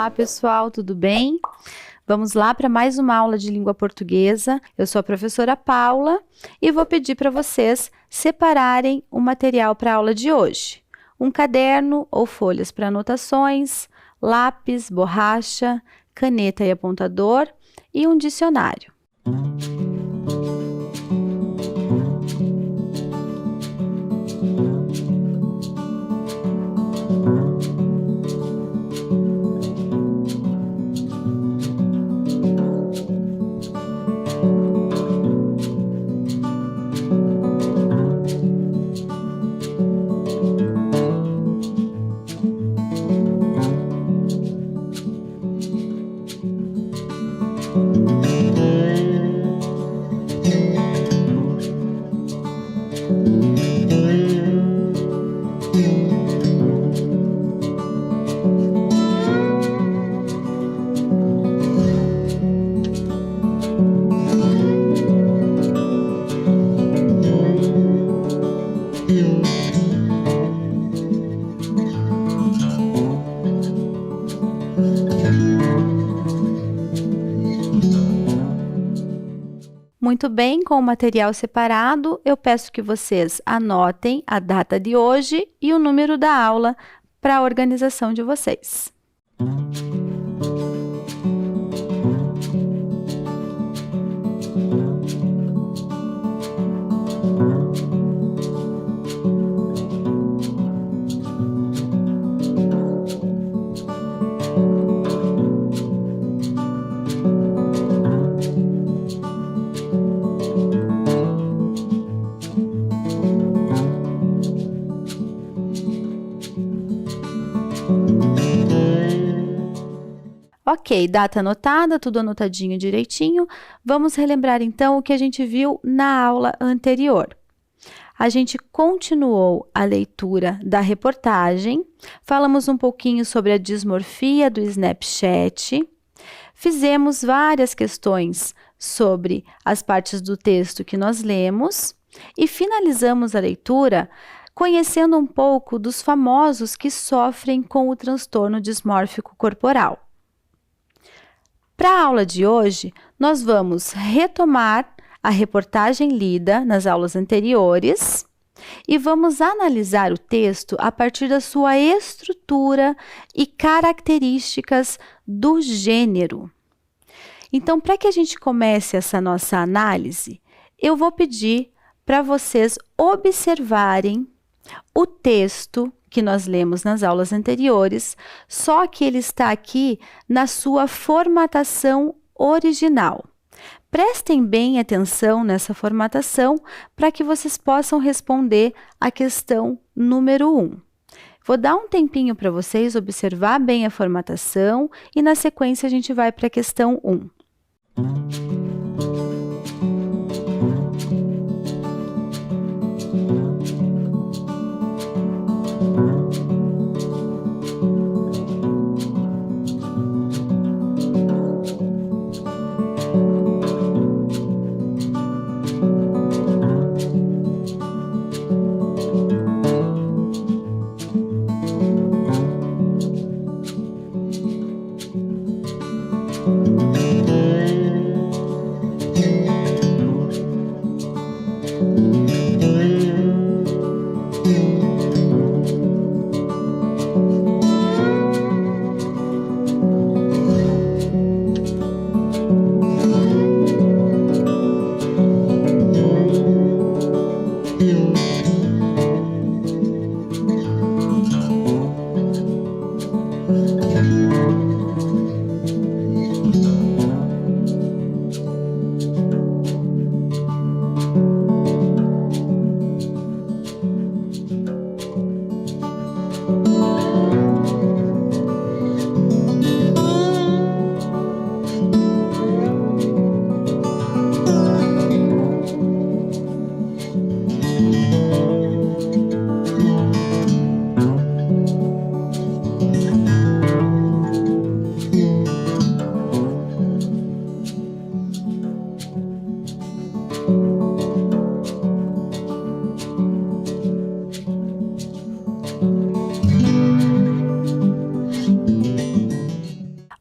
Olá, pessoal, tudo bem? Vamos lá para mais uma aula de língua portuguesa. Eu sou a professora Paula e vou pedir para vocês separarem o material para a aula de hoje. Um caderno ou folhas para anotações, lápis, borracha, caneta e apontador e um dicionário. Muito bem, com o material separado, eu peço que vocês anotem a data de hoje e o número da aula para a organização de vocês. Ok, data anotada, tudo anotadinho direitinho. Vamos relembrar então o que a gente viu na aula anterior. A gente continuou a leitura da reportagem, falamos um pouquinho sobre a dismorfia do Snapchat, fizemos várias questões sobre as partes do texto que nós lemos e finalizamos a leitura conhecendo um pouco dos famosos que sofrem com o transtorno dismórfico corporal. Para a aula de hoje, nós vamos retomar a reportagem lida nas aulas anteriores e vamos analisar o texto a partir da sua estrutura e características do gênero. Então, para que a gente comece essa nossa análise, eu vou pedir para vocês observarem o texto que nós lemos nas aulas anteriores, só que ele está aqui na sua formatação original. Prestem bem atenção nessa formatação para que vocês possam responder a questão número 1. Vou dar um tempinho para vocês observar bem a formatação e na sequência a gente vai para a questão 1.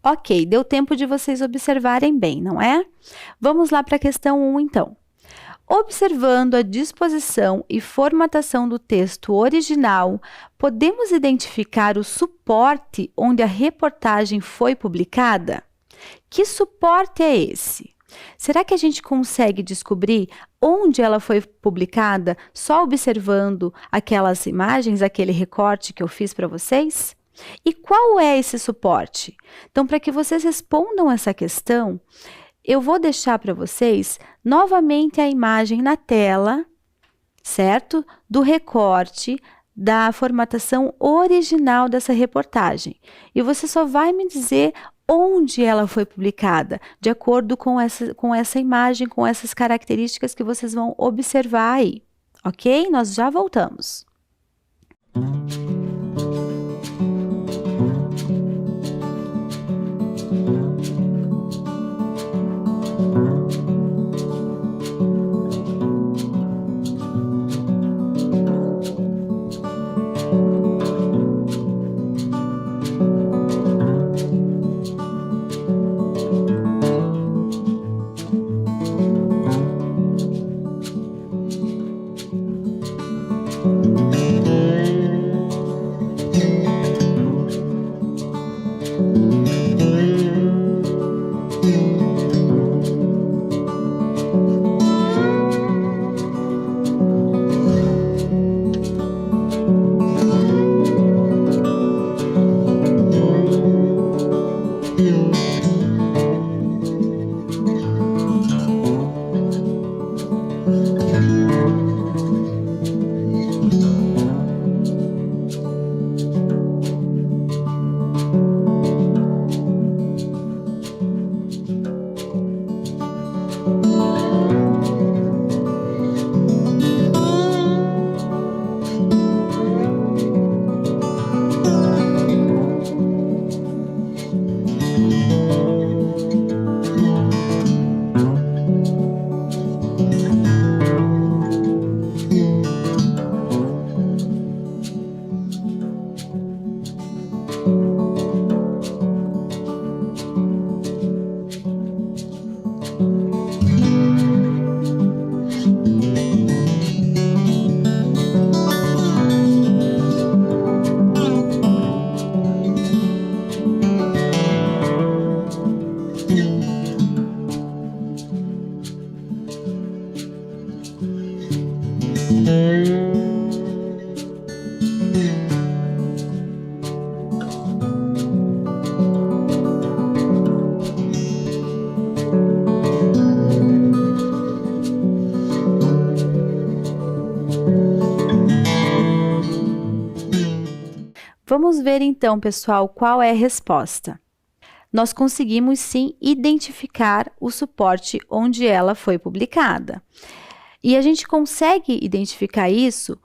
Ok, deu tempo de vocês observarem bem, não é? Vamos lá para a questão 1, então. Observando a disposição e formatação do texto original, podemos identificar o suporte onde a reportagem foi publicada? Que suporte é esse? Será que a gente consegue descobrir onde ela foi publicada só observando aquelas imagens, aquele recorte que eu fiz para vocês? E qual é esse suporte? Então, para que vocês respondam essa questão, eu vou deixar para vocês novamente a imagem na tela, certo? Do recorte da formatação original dessa reportagem. E você só vai me dizer onde ela foi publicada, de acordo com essa imagem, com essas características que vocês vão observar aí, ok? Nós já voltamos. Vamos ver então, pessoal, qual é a resposta. Nós conseguimos sim identificar o suporte onde ela foi publicada. E a gente consegue identificar isso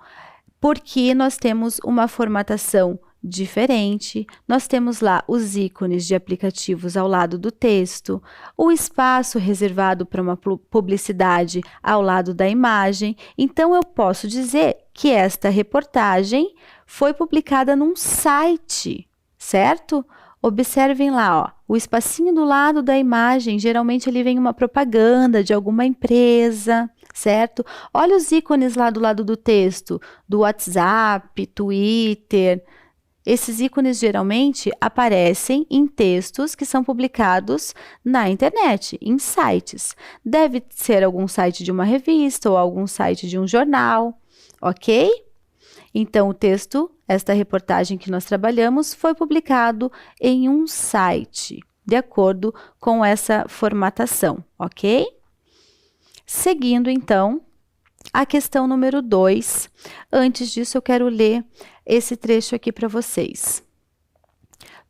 porque nós temos uma formatação diferente, nós temos lá os ícones de aplicativos ao lado do texto, o espaço reservado para uma publicidade ao lado da imagem. Então, eu posso dizer que esta reportagem foi publicada num site, certo? Observem lá, ó, o espacinho do lado da imagem, geralmente ali vem uma propaganda de alguma empresa, certo? Olha os ícones lá do lado do texto, do WhatsApp, Twitter. Esses ícones geralmente aparecem em textos que são publicados na internet, em sites. Deve ser algum site de uma revista ou algum site de um jornal, ok? Então, o texto, esta reportagem que nós trabalhamos, foi publicado em um site, de acordo com essa formatação, ok? Seguindo, então, a questão número 2. Antes disso, eu quero ler esse trecho aqui para vocês.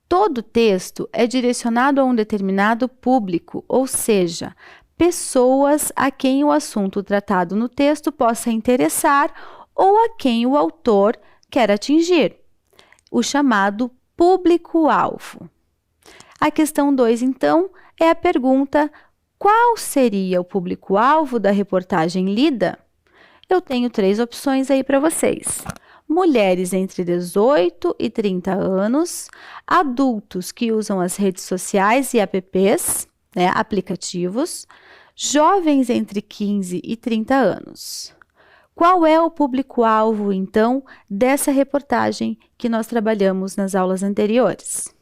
Todo texto é direcionado a um determinado público, ou seja, pessoas a quem o assunto tratado no texto possa interessar ou a quem o autor quer atingir, o chamado público-alvo. A questão 2, então, é a pergunta: qual seria o público-alvo da reportagem lida? Eu tenho 3 opções aí para vocês. mulheres entre 18 e 30 anos, adultos que usam as redes sociais e apps, né, aplicativos, jovens entre 15 e 30 anos. Qual é o público-alvo, então, dessa reportagem que nós trabalhamos nas aulas anteriores?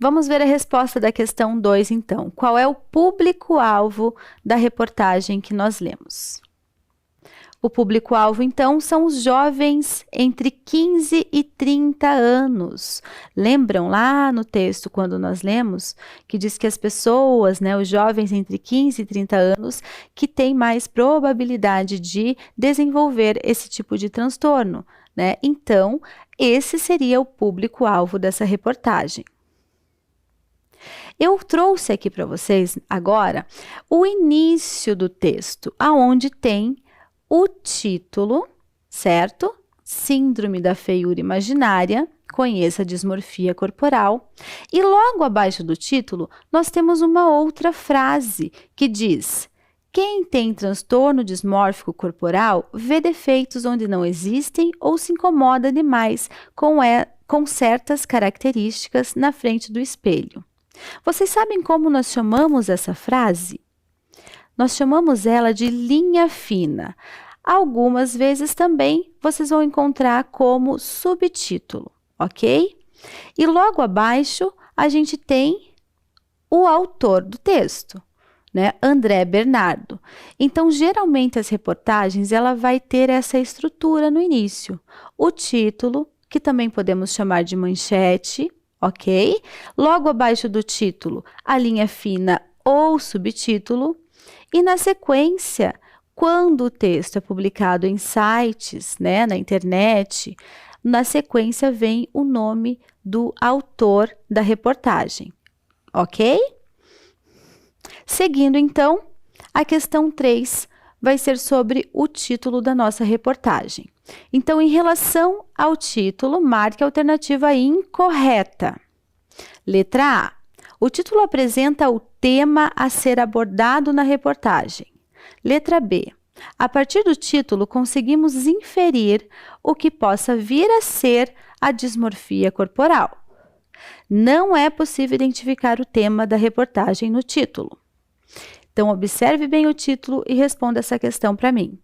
Vamos ver a resposta da questão 2, então. Qual é o público-alvo da reportagem que nós lemos? O público-alvo, então, são os jovens entre 15 e 30 anos. Lembram lá no texto, quando nós lemos, que diz que as pessoas, né, os jovens entre 15 e 30 anos, que têm mais probabilidade de desenvolver esse tipo de transtorno, né? Então, esse seria o público-alvo dessa reportagem. Eu trouxe aqui para vocês agora o início do texto, aonde tem o título, certo? Síndrome da feiura imaginária, conheça a dismorfia corporal. E logo abaixo do título, nós temos uma outra frase que diz: quem tem transtorno dismórfico corporal vê defeitos onde não existem ou se incomoda demais com certas características na frente do espelho. Vocês sabem como nós chamamos essa frase? Nós chamamos ela de linha fina. Algumas vezes também vocês vão encontrar como subtítulo, ok? E logo abaixo a gente tem o autor do texto, né? André Bernardo. Então, geralmente as reportagens ela vai ter essa estrutura no início. O título, que também podemos chamar de manchete, ok? Logo abaixo do título, a linha fina ou subtítulo. E na sequência, quando o texto é publicado em sites, né, na internet, na sequência vem o nome do autor da reportagem, ok? Seguindo, então, a questão 3 vai ser sobre o título da nossa reportagem. Então, em relação ao título, marque a alternativa incorreta. Letra A. O título apresenta o tema a ser abordado na reportagem. Letra B. A partir do título, conseguimos inferir o que possa vir a ser a dismorfia corporal. Não é possível identificar o tema da reportagem no título. Então, observe bem o título e responda essa questão para mim.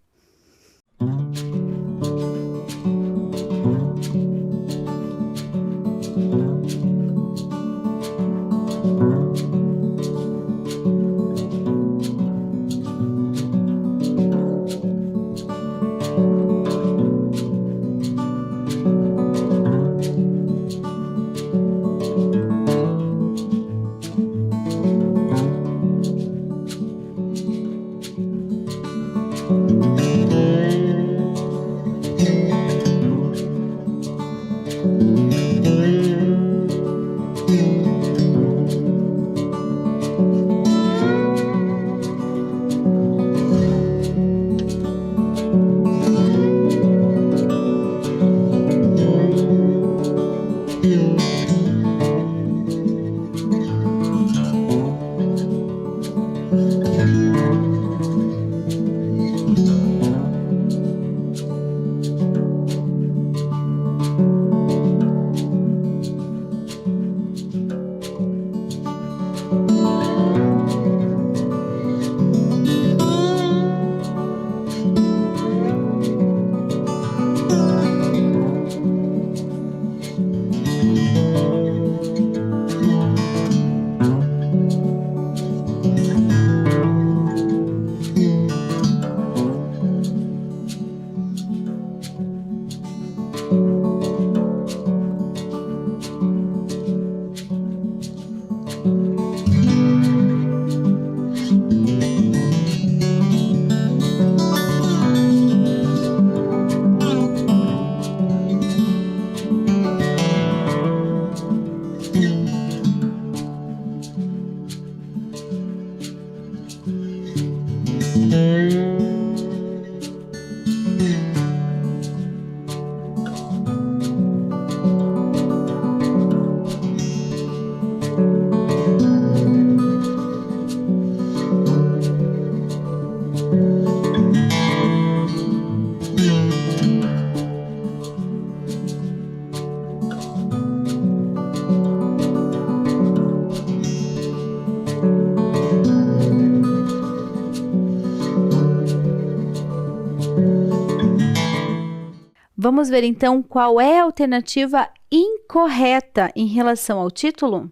Vamos ver então qual é a alternativa incorreta em relação ao título?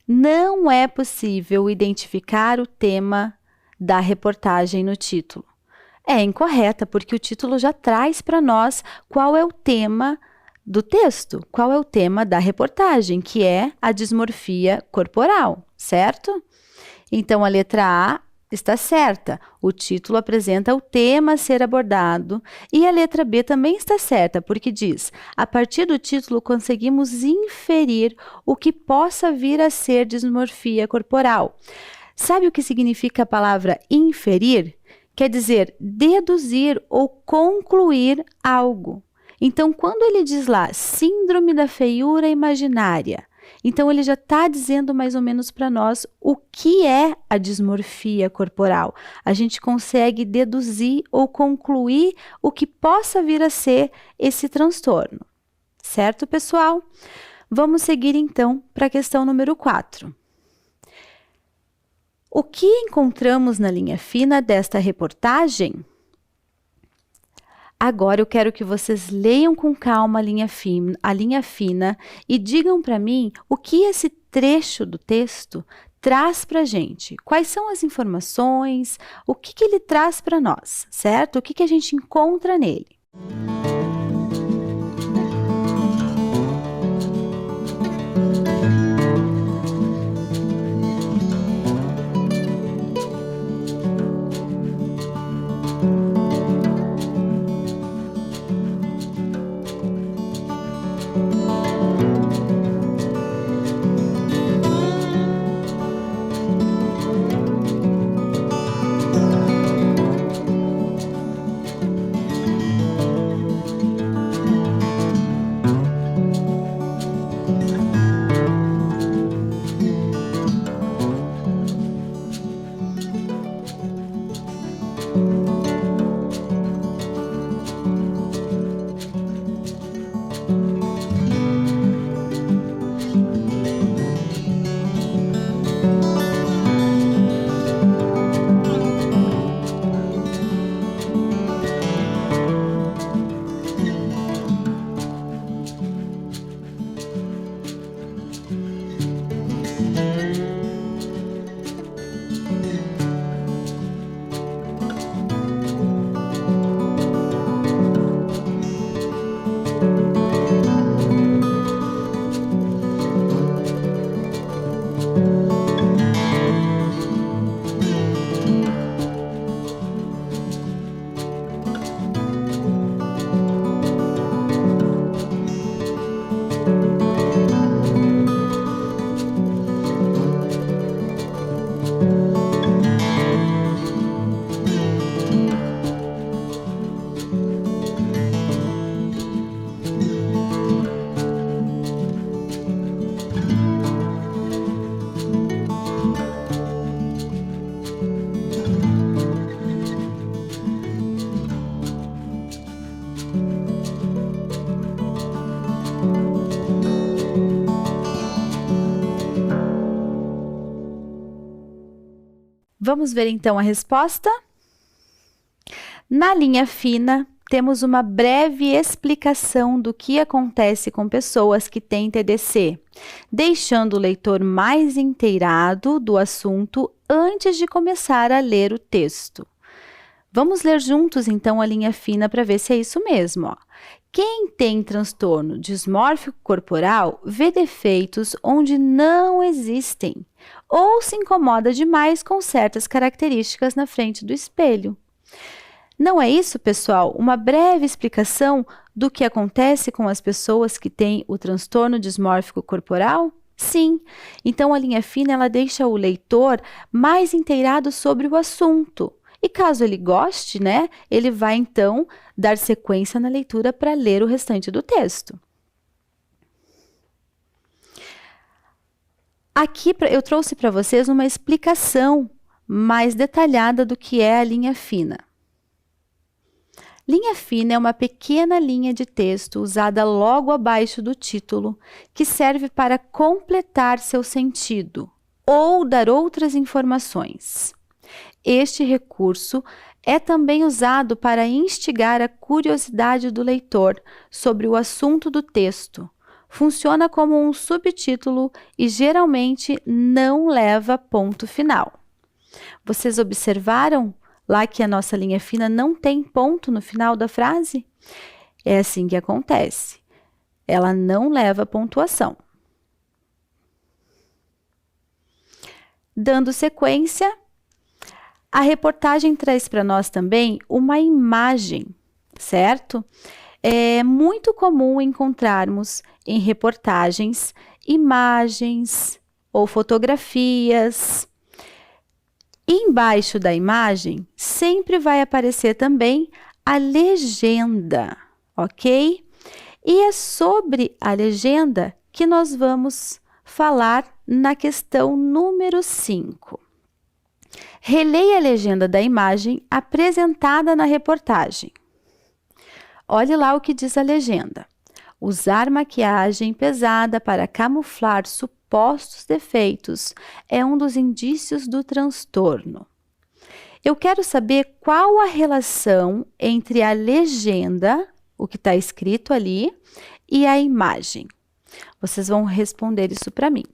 Não é possível identificar o tema da reportagem no título. É incorreta, porque o título já traz para nós qual é o tema do texto, qual é o tema da reportagem, que é a dismorfia corporal, certo? Então, a letra A está certa. O título apresenta o tema a ser abordado e a letra B também está certa, porque diz: a partir do título conseguimos inferir o que possa vir a ser dismorfia corporal. Sabe o que significa a palavra inferir? Quer dizer deduzir ou concluir algo. Então, quando ele diz lá síndrome da feiura imaginária, então ele já está dizendo mais ou menos para nós o que é a dismorfia corporal. A gente consegue deduzir ou concluir o que possa vir a ser esse transtorno. Certo, pessoal? Vamos seguir então para a questão número 4. O que encontramos na linha fina desta reportagem? Agora eu quero que vocês leiam com calma a linha fina e digam para mim o que esse trecho do texto traz para a gente. Quais são as informações, o que ele traz para nós, certo? O que a gente encontra nele? Vamos ver então a resposta? Na linha fina, temos uma breve explicação do que acontece com pessoas que têm TDC, deixando o leitor mais inteirado do assunto antes de começar a ler o texto. Vamos ler juntos, então, a linha fina para ver se é isso mesmo. Ó. Quem tem transtorno dismórfico corporal vê defeitos onde não existem ou se incomoda demais com certas características na frente do espelho. Não é isso, pessoal? Uma breve explicação do que acontece com as pessoas que têm o transtorno dismórfico corporal? Sim. Então, a linha fina ela deixa o leitor mais inteirado sobre o assunto. E caso ele goste, né, ele vai então dar sequência na leitura para ler o restante do texto. Aqui eu trouxe para vocês uma explicação mais detalhada do que é a linha fina. Linha fina é uma pequena linha de texto usada logo abaixo do título, que serve para completar seu sentido ou dar outras informações. Este recurso é também usado para instigar a curiosidade do leitor sobre o assunto do texto. Funciona como um subtítulo e geralmente não leva ponto final. Vocês observaram lá que a nossa linha fina não tem ponto no final da frase? É assim que acontece. Ela não leva pontuação. Dando sequência, a reportagem traz para nós também uma imagem, certo? É muito comum encontrarmos em reportagens imagens ou fotografias. E embaixo da imagem sempre vai aparecer também a legenda, ok? E é sobre a legenda que nós vamos falar na questão número 5. Releia a legenda da imagem apresentada na reportagem. Olhe lá o que diz a legenda. Usar maquiagem pesada para camuflar supostos defeitos é um dos indícios do transtorno. Eu quero saber qual a relação entre a legenda, o que está escrito ali, e a imagem. Vocês vão responder isso para mim.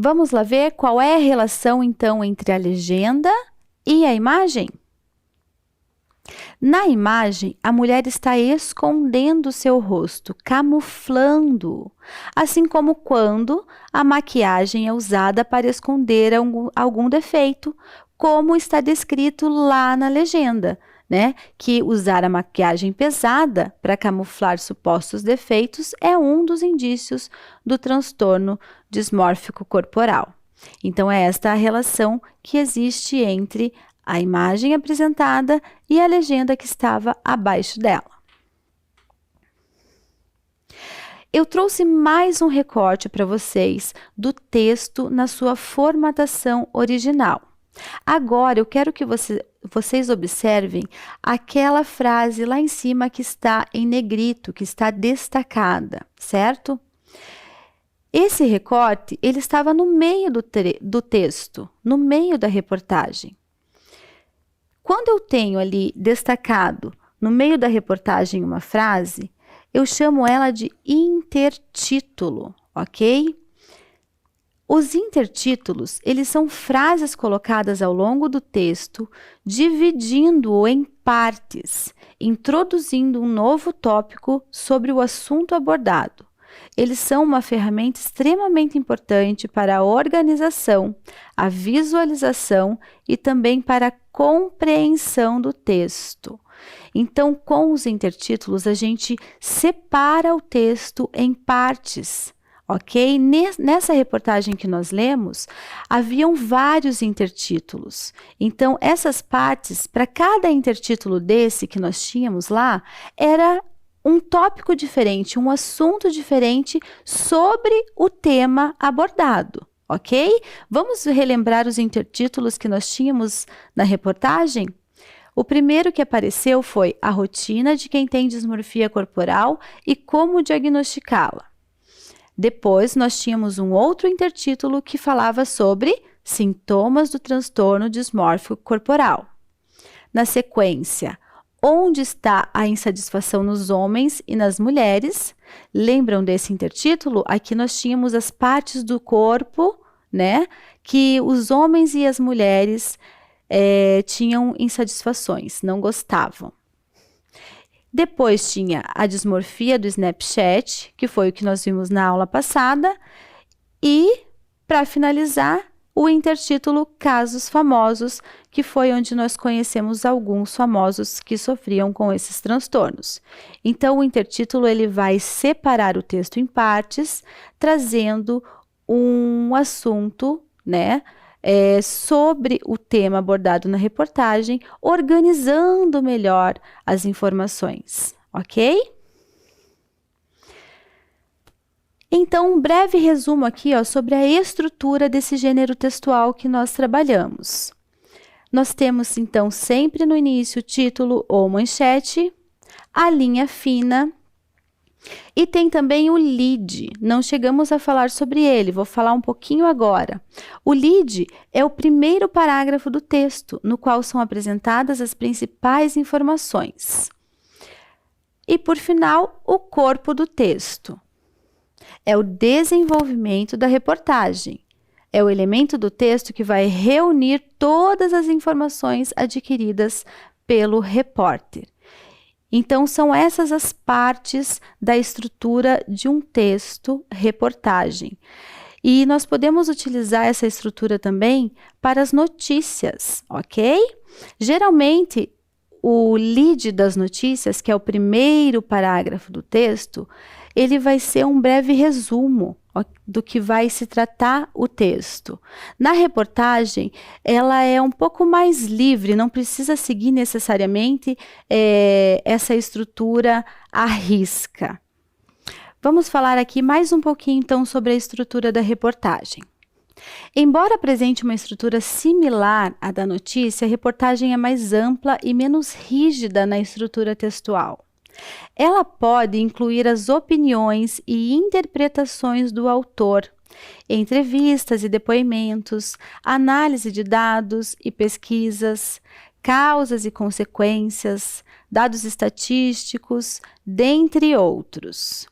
Vamos lá ver qual é a relação, então, entre a legenda e a imagem? Na imagem, a mulher está escondendo seu rosto, camuflando, assim como quando a maquiagem é usada para esconder algum defeito, como está descrito lá na legenda, né? Que usar a maquiagem pesada para camuflar supostos defeitos é um dos indícios do transtorno dismórfico corporal. Então, é esta a relação que existe entre a imagem apresentada e a legenda que estava abaixo dela. Eu trouxe mais um recorte para vocês do texto na sua formatação original. Agora, eu quero que vocês observem aquela frase lá em cima que está em negrito, que está destacada, certo? Esse recorte, ele estava no meio do texto, no meio da reportagem. Quando eu tenho ali destacado no meio da reportagem uma frase, eu chamo ela de intertítulo, ok? Os intertítulos, eles são frases colocadas ao longo do texto, dividindo-o em partes, introduzindo um novo tópico sobre o assunto abordado. Eles são uma ferramenta extremamente importante para a organização, a visualização e também para a compreensão do texto. Então, com os intertítulos, a gente separa o texto em partes, ok? Nessa reportagem que nós lemos, haviam vários intertítulos. Então, essas partes, para cada intertítulo desse que nós tínhamos lá, era um tópico diferente, um assunto diferente sobre o tema abordado, ok? Vamos relembrar os intertítulos que nós tínhamos na reportagem? O primeiro que apareceu foi a rotina de quem tem dismorfia corporal e como diagnosticá-la. Depois, nós tínhamos um outro intertítulo que falava sobre sintomas do transtorno dismórfico corporal. Na sequência, onde está a insatisfação nos homens e nas mulheres? Lembram desse intertítulo? Aqui nós tínhamos as partes do corpo, né? Que os homens e as mulheres tinham insatisfações, não gostavam. Depois tinha a dismorfia do Snapchat, que foi o que nós vimos na aula passada. E, para finalizar, o intertítulo Casos Famosos, que foi onde nós conhecemos alguns famosos que sofriam com esses transtornos. Então, o intertítulo ele vai separar o texto em partes, trazendo um assunto, né, sobre o tema abordado na reportagem, organizando melhor as informações, ok? Então, um breve resumo aqui sobre a estrutura desse gênero textual que nós trabalhamos. Nós temos, então, sempre no início o título ou manchete, a linha fina, e tem também o lead. Não chegamos a falar sobre ele, vou falar um pouquinho agora. O lead é o primeiro parágrafo do texto, no qual são apresentadas as principais informações. E, por final, o corpo do texto. É o desenvolvimento da reportagem. É o elemento do texto que vai reunir todas as informações adquiridas pelo repórter. Então, são essas as partes da estrutura de um texto reportagem. E nós podemos utilizar essa estrutura também para as notícias, ok? Geralmente, o lead das notícias, que é o primeiro parágrafo do texto, ele vai ser um breve resumo do que vai se tratar o texto. Na reportagem, ela é um pouco mais livre, não precisa seguir necessariamente essa estrutura à risca. Vamos falar aqui mais um pouquinho, então, sobre a estrutura da reportagem. Embora apresente uma estrutura similar à da notícia, a reportagem é mais ampla e menos rígida na estrutura textual. Ela pode incluir as opiniões e interpretações do autor, entrevistas e depoimentos, análise de dados e pesquisas, causas e consequências, dados estatísticos, dentre outros.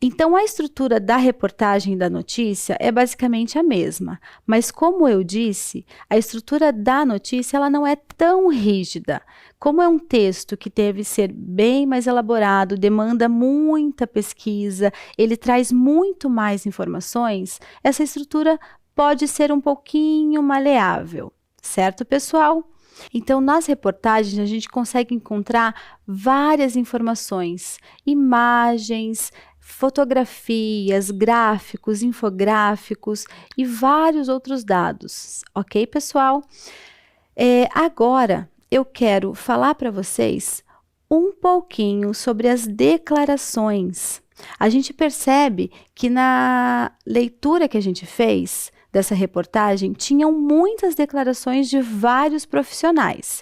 Então, a estrutura da reportagem e da notícia é basicamente a mesma, mas como eu disse, a estrutura da notícia ela não é tão rígida. Como é um texto que deve ser bem mais elaborado, demanda muita pesquisa, ele traz muito mais informações, essa estrutura pode ser um pouquinho maleável, certo, pessoal? Então, nas reportagens, a gente consegue encontrar várias informações, imagens, fotografias, gráficos, infográficos e vários outros dados, ok, pessoal? Agora, eu quero falar para vocês um pouquinho sobre as declarações. A gente percebe que na leitura que a gente fez dessa reportagem, tinham muitas declarações de vários profissionais.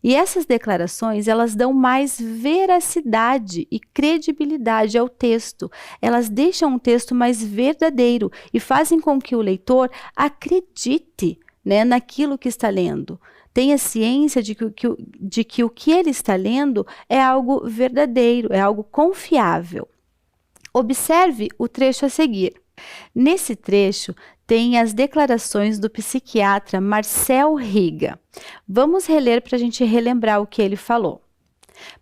E essas declarações, elas dão mais veracidade e credibilidade ao texto. Elas deixam o texto mais verdadeiro e fazem com que o leitor acredite, né, naquilo que está lendo. Tenha ciência de que o que ele está lendo é algo verdadeiro, é algo confiável. Observe o trecho a seguir. Nesse trecho, tem as declarações do psiquiatra Marcel Riga. Vamos reler para a gente relembrar o que ele falou.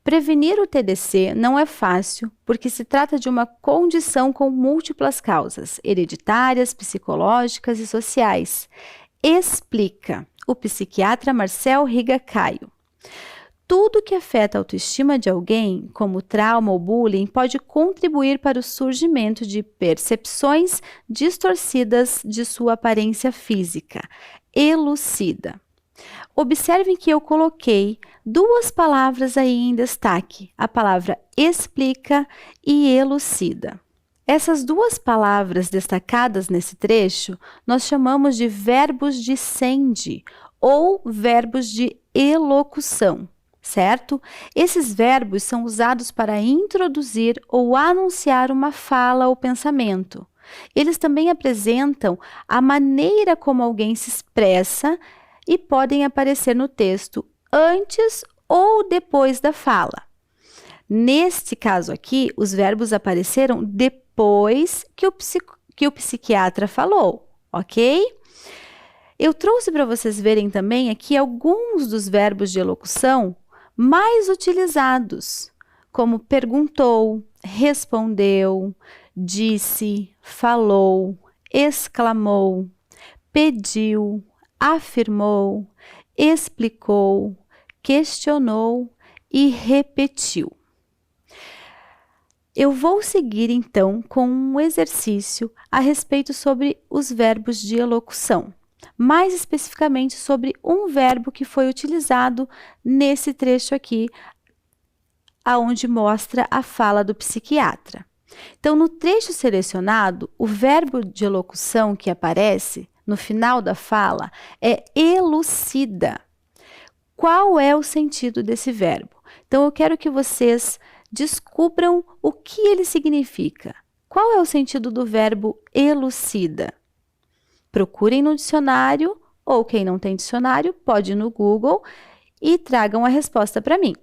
Prevenir o TDC não é fácil, porque se trata de uma condição com múltiplas causas, hereditárias, psicológicas e sociais. Explica o psiquiatra Marcel Riga Caio. Tudo que afeta a autoestima de alguém, como trauma ou bullying, pode contribuir para o surgimento de percepções distorcidas de sua aparência física. Elucida. Observem que eu coloquei duas palavras aí em destaque, a palavra explica e elucida. Essas duas palavras destacadas nesse trecho, nós chamamos de verbos de sende ou verbos de elocução. Certo? Esses verbos são usados para introduzir ou anunciar uma fala ou pensamento. Eles também apresentam a maneira como alguém se expressa e podem aparecer no texto antes ou depois da fala. Neste caso aqui, os verbos apareceram depois que o psiquiatra falou, ok? Eu trouxe para vocês verem também aqui alguns dos verbos de elocução mais utilizados, como perguntou, respondeu, disse, falou, exclamou, pediu, afirmou, explicou, questionou e repetiu. Eu vou seguir então com um exercício a respeito sobre os verbos de elocução. Mais especificamente sobre um verbo que foi utilizado nesse trecho aqui, aonde mostra a fala do psiquiatra. Então, no trecho selecionado, o verbo de elocução que aparece no final da fala é elucida. Qual é o sentido desse verbo? Então, eu quero que vocês descubram o que ele significa. Qual é o sentido do verbo elucida? Procurem no dicionário, ou quem não tem dicionário, pode ir no Google e tragam a resposta para mim.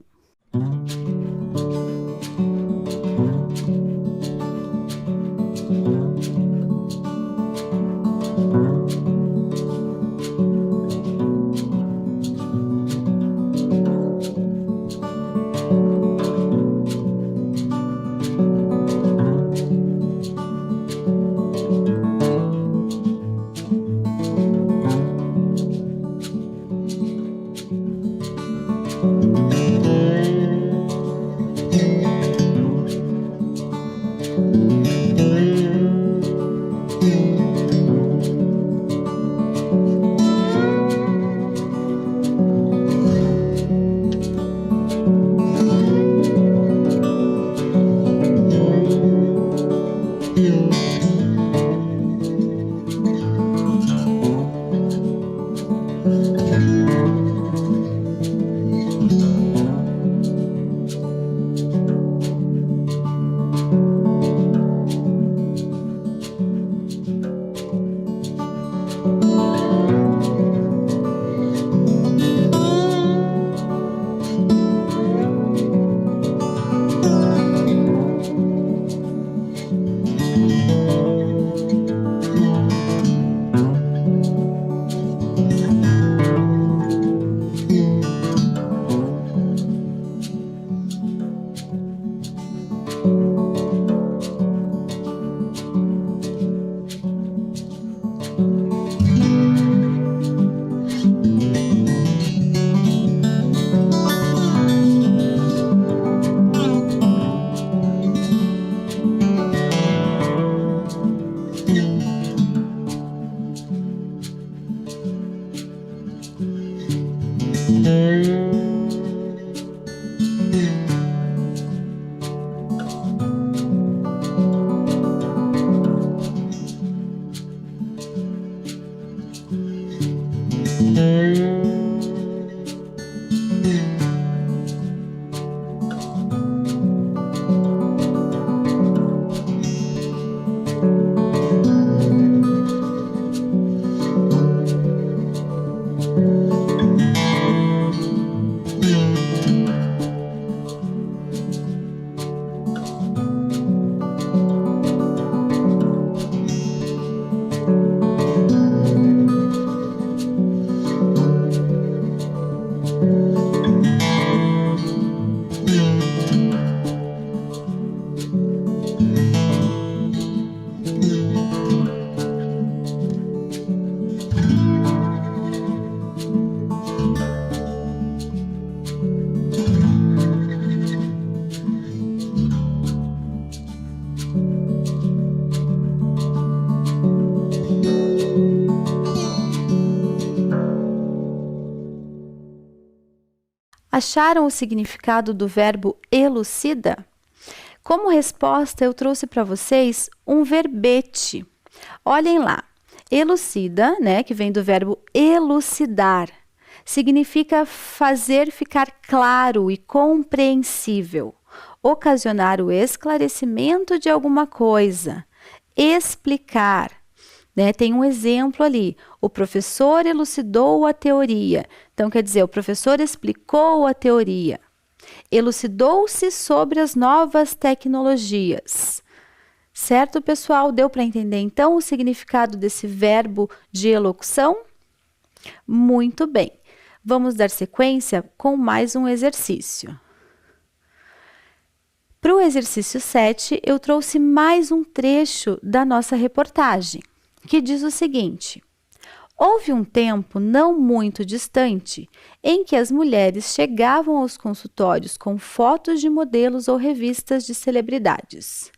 Acharam o significado do verbo elucida? Como resposta, eu trouxe para vocês um verbete. Olhem lá. Elucida, né, que vem do verbo elucidar, significa fazer ficar claro e compreensível, ocasionar o esclarecimento de alguma coisa, explicar. Né? Tem um exemplo ali, o professor elucidou a teoria. Então, quer dizer, o professor explicou a teoria. Elucidou-se sobre as novas tecnologias. Certo, pessoal? Deu para entender, então, o significado desse verbo de elocução? Muito bem. Vamos dar sequência com mais um exercício. Para o exercício 7, eu trouxe mais um trecho da nossa reportagem, que diz o seguinte: houve um tempo não muito distante em que as mulheres chegavam aos consultórios com fotos de modelos ou revistas de celebridades.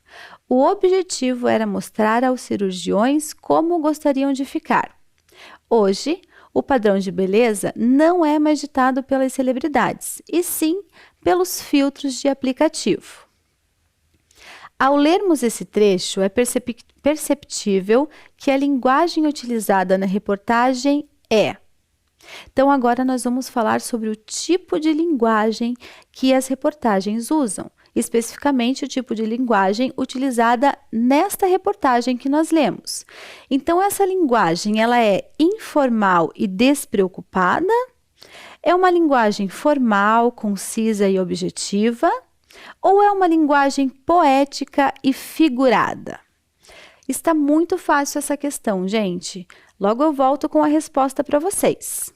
O objetivo era mostrar aos cirurgiões como gostariam de ficar. Hoje, o padrão de beleza não é mais ditado pelas celebridades, e sim pelos filtros de aplicativo. Ao lermos esse trecho, é perceptível que a linguagem utilizada na reportagem é. Então, agora nós vamos falar sobre o tipo de linguagem que as reportagens usam, especificamente o tipo de linguagem utilizada nesta reportagem que nós lemos. Então, essa linguagem, ela é informal e despreocupada? É uma linguagem formal, concisa e objetiva? Ou é uma linguagem poética e figurada? Está muito fácil essa questão, gente. Logo eu volto com a resposta para vocês.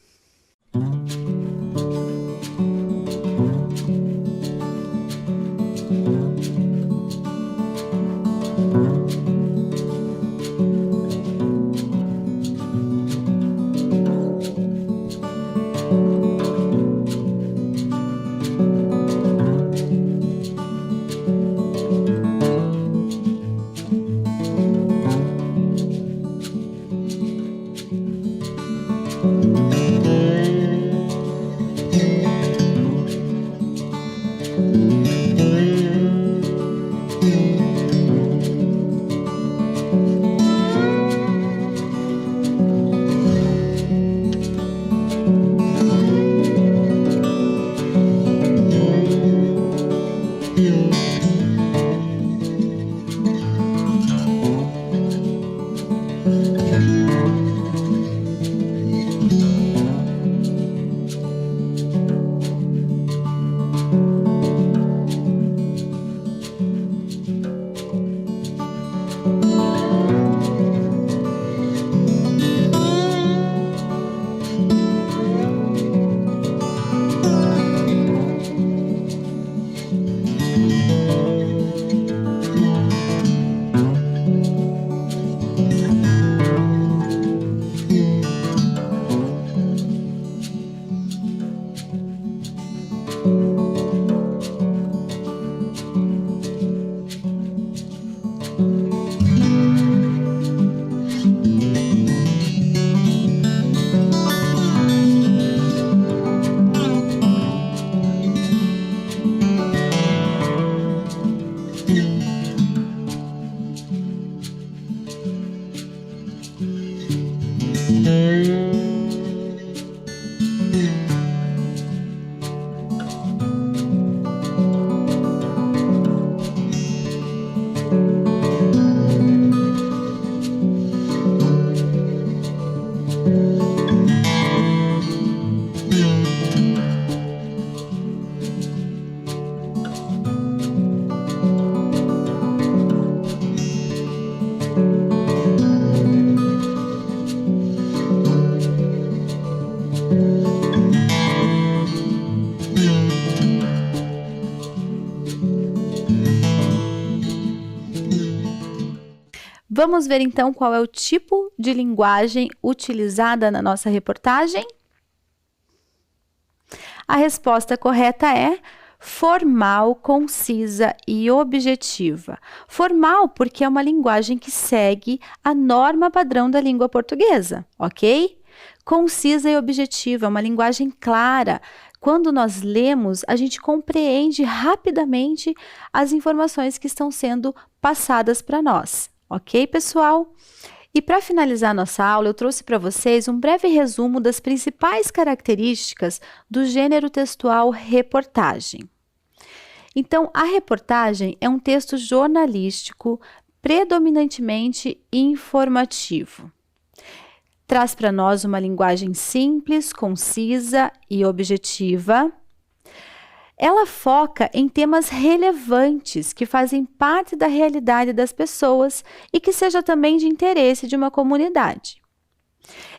Vamos ver então qual é o tipo de linguagem utilizada na nossa reportagem? A resposta correta é formal, concisa e objetiva. Formal porque é uma linguagem que segue a norma padrão da língua portuguesa, ok? Concisa e objetiva, é uma linguagem clara. Quando nós lemos, a gente compreende rapidamente as informações que estão sendo passadas para nós, ok, pessoal? E para finalizar nossa aula, eu trouxe para vocês um breve resumo das principais características do gênero textual reportagem. Então, a reportagem é um texto jornalístico predominantemente informativo. Traz para nós uma linguagem simples, concisa e objetiva. Ela foca em temas relevantes que fazem parte da realidade das pessoas e que seja também de interesse de uma comunidade.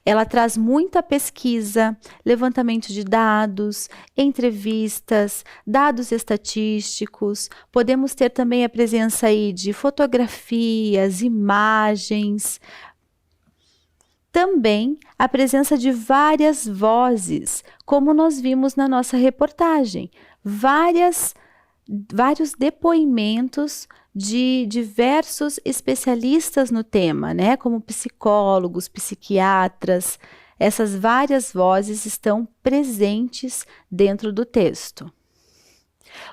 Ela traz muita pesquisa, levantamento de dados, entrevistas, dados estatísticos. Podemos ter também a presença aí de fotografias, imagens. Também a presença de várias vozes, como nós vimos na nossa reportagem. Vários depoimentos de diversos especialistas no tema, né? Como psicólogos, psiquiatras. Essas várias vozes estão presentes dentro do texto.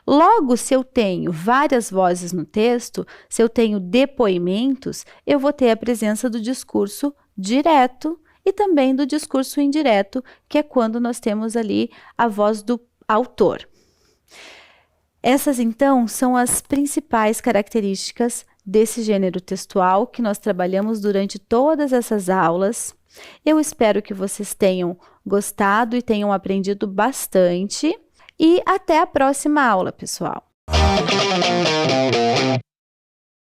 Logo, se eu tenho várias vozes no texto, se eu tenho depoimentos, eu vou ter a presença do discurso direto e também do discurso indireto, que é quando nós temos ali a voz do autor. Essas, então, são as principais características desse gênero textual que nós trabalhamos durante todas essas aulas. Eu espero que vocês tenham gostado e tenham aprendido bastante. E até a próxima aula, pessoal!